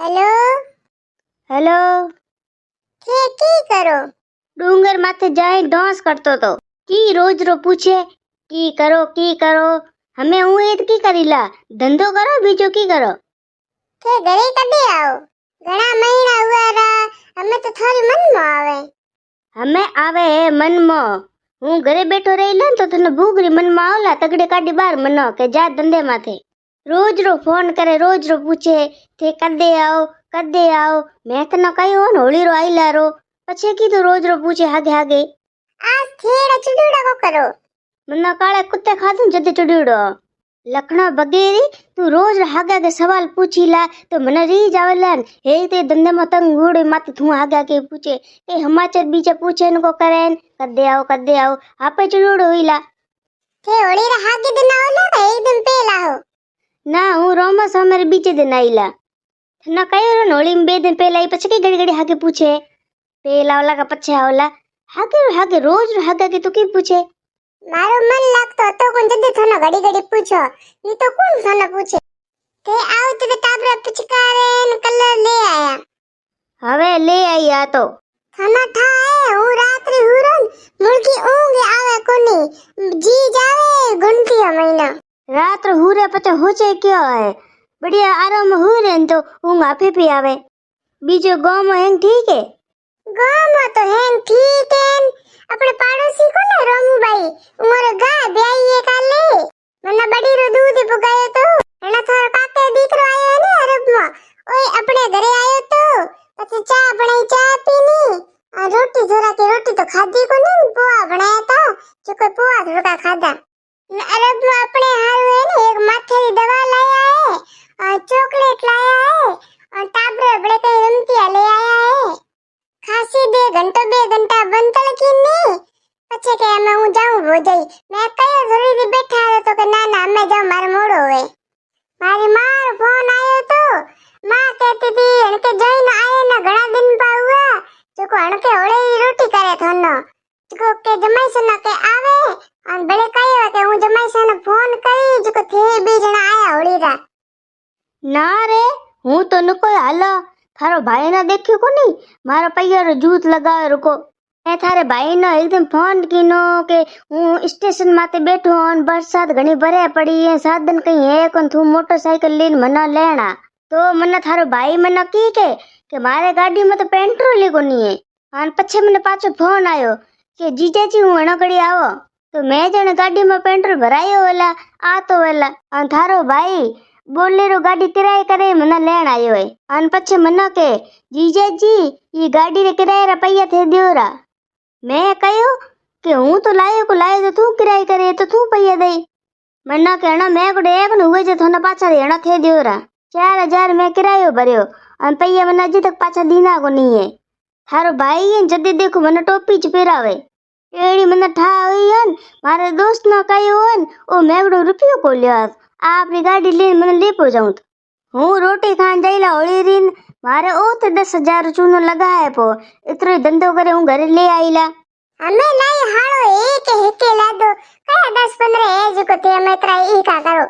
Hello hello. के की करो? डूंगर माथे जाए डांस करतो तो की रोज रो पूछे की करो हमें हूँ ईद की करीला धंधो करो बीजो की करो के घरे कदे आओ? घणा महीना हुआ रा हमें तो थारी मन में आवे। हमें आवे है मन में हूँ घरे बैठो रही ले तो थने भूगरी मन में आवला तगड़े काटी बार मनो के जा धंधे माथे रोज रो फोन करे रोज रो पूछे थे कदे आओ मैं तने कहो न होली रो आईला रो पछे की तो रोज रो पूछे हागे हागे आज थेड़ा चुड़ूड़ा को करो मन्ना काले कुत्ते खादू जदे चुड़ीड़ो लखना बगेरी तू रोज हागा के सवाल पूछी ला तो मने री जावलन हे ते धंधे में तंग घोड़े मत तू हागा के पूछे ए हमाचर बीचे पूछे नको करेन कदे आओ आपे चुड़ूड़ो होइला थे होली रा हागे दिन आवला का एक दिन पहला हो ना हूँ रोमस हमारे बीचे दिन आईला ना कयो रो होली में 2 दिन पहला आई पछे के घड़ी हागे पूछे पहला वाला का पछे आवला हागे रोज हागा के तू की पूछे मारो मन लागतो तो कोन जदे थाना घड़ी पूछो नी तो कोन थाना पूछे ते आओ ते टाबरा पिचकारे न कलर ले आया हवे ले आई आ तो थाना ठाए हूँ रात्रि हुरन मुल्की ऊंग आवे कोनी जी जावे घंटी महीना रात हुरे पते होचे क्यों है बढ़िया आराम हुरे तो ऊंग आपे भी आवे बीजो गांव में हैं ठीक है गांव में तो हैं ठीक है अपने पड़ोसी को ना रामू भाई उमर गाय ब्याई काले मना बड़ी रो दूध पुगायो तो एना थार काके दीकरो आयो ने अरब में ओए अपने घरे आयो तो પછી ચા બનાઈ ચા પીની આ રોટી જોરા કે રોટી તો ખાધી કો ને પોआ बनाया था जो कोई पोआ थोड़ा खादा अरब में अपने हारू है ने एक माथे की दवा लाया है और चॉकलेट लाया है और टाबरे बड़े कई रमतिया ले आया है खासी 2 घंटा बनतल की नहीं पछे के मैं हूं जाऊं हो जाई मैं कयो थोड़ी दी बैठा है तो के ना ना मैं जाऊं मार मोड़ो है मारी मार फोन आयो तो मां कहती थी इनके जइन आए ना घणा दिन पा हुआ जो को अणके होले रोटी करे थनो जो के जमाई से ना के आवे और बड़े कयो के हूं जमाई से ने फोन करी जो को थे बी जना आया होली रा ना रे हूँ तो नको हालो थारो भाई ना देखियो को नहीं मारो पैर जूत लगावे रुको मैं थारे भाई ने एकदम फोन कीनो के हूँ स्टेशन माते बैठो और बरसात घणी भरे पड़ी है साधन कहीं है कोन तू मोटरसाइकिल लेन मना लेना तो मने थारो भाई मने की के मारे गाड़ी में तो पेट्रोल ही कोनी है और पछे मने पाछो फोन आयो के जीजाजी हूँ अणकड़ी आवो तो मैं जने गाड़ी में पेट्रोल भरायो वेला आ तो वेला और थारो भाई बोलेरो गाड़ी किराए करे मने लेन आयो है और पछे मने के जीजाजी ये गाड़ी रे किराए रा पैया थे दियोरा मैं कहो कि हूँ तो लायो तो तू किराए करे तो तू पैया दे मना कहना मैं को एक न हुए जे थोना पाछा देना थे दियोरा 4000 मैं किरायो भरियो और पैया मने अजी तक पाछा दीना को नहीं है थारो भाई है जदे देखो मने टोपी च पेरावे एड़ी मने ठा हुई हन मारे दोस्त ना कयो हन ओ मैं रुपयो को लिया आपरी गाड़ी ले मने ले पो जाऊं हूँ रोटी खान जाइला होली रीन मारे ओ तो 10,000 चूनो लगा है पो इतरो धंधो करे हूँ घरे ले आईला हमें लाई हाड़ो एक हिके ला दो कया 10-15 है जो को ते हमें इतरा ई का करो